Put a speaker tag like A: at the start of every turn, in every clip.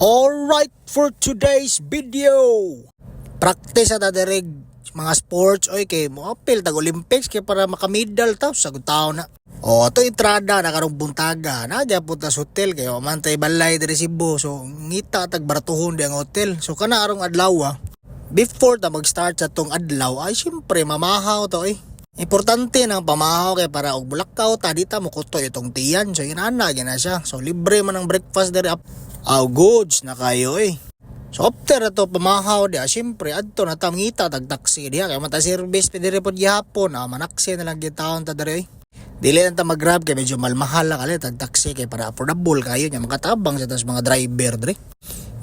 A: Alright, for today's video, practice at adirig mga sports oy kay mo apil tag Olympics kay para makamedal ta sagud taon na. O ato entrada na karong buntaga na dia punta sa hotel kay mantay balay diri Cebu, so ngita tag baratuhon di ang hotel. So kana arong adlaw before ta mag-start sa tong adlaw ay syempre mamahaw to Importante nang pamahaw kay para og bulakaw ta dita mo kutoy itong tiyan. So inana gina siya. So libre man ang breakfast diri goods na kayo So after ato pamahaw dia syempre adto na tamngita tag taxi diha kay mata service pidiri pod gihapon manaksi na lang gitaon ta diri Dili na ta mag-grab kay medyo malmahal lang kali tag taxi kay para affordable kayo nya makatabang sa tas mga driver diri.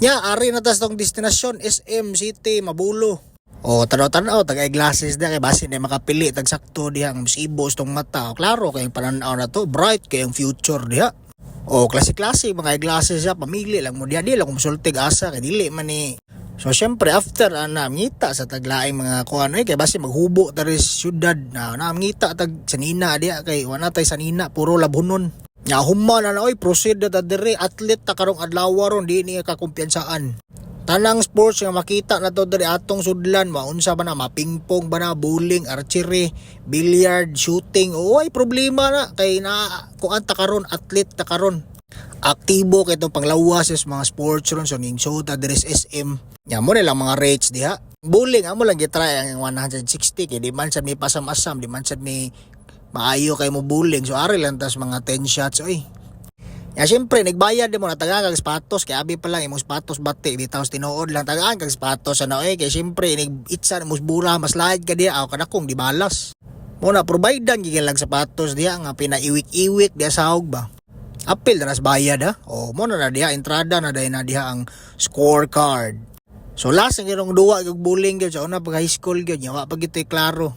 A: Nya ari na tas tong destinasyon SM City Mabulo. Tanaw-tanaw tagay glasses da kay basin na makapili tag sakto diha ang musibos tong mata. Klaro kay pananaw na to bright kay ang future diha. Klase-klase mga glasses siya pamili lang mo diha di lang musultig asa kay dili man ni. So syempre after namngita sa taglaing mga kuan kay basin maghubo tari syudad na namngita tag sanina diha kay wala tay sanina puro labhonon. Nya human na proceed ta diri athlete ta karong adlaw ron di ni kakumpiyansaan. Tanang sports nga makita na to diri atong sudlan maunsa ba na mapingpong ba na bowling, archery, billiard, shooting. Ay problema na kay na kuan ta karon athlete ta karon. Aktibo kay itong panglawas sa mga sports ron so ning show ta diri sa SM. Nya mo lang mga rates diha. Bowling amo lang gitry ang 160 kay di man sad mi pasam-asam, di man sad mi maayo kay mo bowling. So ari lang tas mga 10 shots Ya syempre nagbayad mo na taga kag sapatos kay abi pa lang imong sapatos bati bitaw tinuod lang tagaan kag sapatos kay syempre itsa mo bura mas laid ka diha kada kong di balas. Mo na providean gigil lang sapatos diha nga pinaiwik-iwik diha sahog ba. Apil na nas bayad mo na diha entrada na diha ang scorecard. So last ang irong duwa kag bowling gyud sa una pag high school gyud nya wa pa gitoy klaro.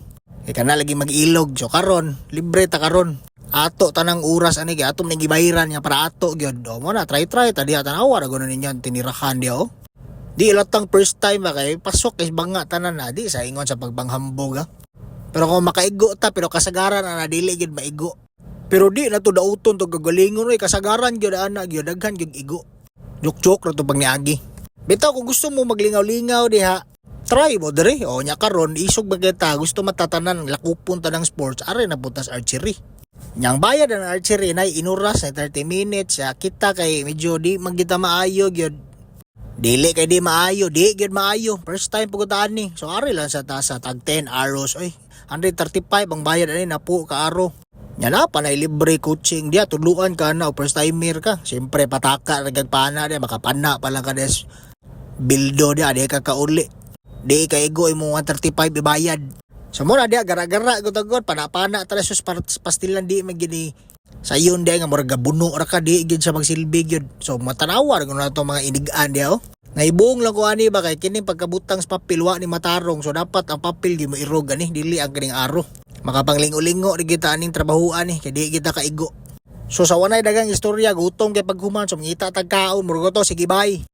A: Kana lagi mag-ilog so karon libre ta karon. Ato tanang oras ani kay atom ning gibayaran nga para ato gyud. Mo na try ta diha tanawa ra guna ninyo tinirahan diha Di latang first time kay pasok kay banga tanan na di sa ingon sa pagbanghambog Pero kung makaigo ta pero kasagaran na dili gyud maigo. Pero di na to dauton to gagalingon kasagaran gyud ana gyud daghan gyud igo. Joke ra to pagniagi. Bitaw kung gusto mo maglingaw-lingaw diha try mo diri nya karon isog bageta gusto matatanan lakupon ta ng sports are na butas archery. Yang bayad ang archery na inuras na 30 minutes kita kay medyo di magita maayo gyud. Dili kay di maayo, di gyud maayo. First time pugutaan ni. So ari lang sa tasa tag 10 arrows 135 ang bayad ani na po ka arrow. Nya na pa na libre coaching dia tuluan ka na first timer ka. Siyempre pataka nagagpana dia makapana pa lang ka des bildo dia di ka kauli. Di kay go imo 135 ibayad. So muna dia gara-gara gud panapana tara sus pastilan di magini sayon dia nga murag gabuno ra ka di gyud sa magsilbi gyud. So matanawa ra na to mga inigaan dia Naibong lang ko ani ba kay kini pagkabutang sa papel wa ni matarong so dapat ang papel gi mo irog ani dili ang kining aro. Makapanglingo-lingo di kita aning trabahoan kay di kita kaigo. So sa wanay dagang istorya gutom kay paghuman so ngita tag kaon murag to sige bye.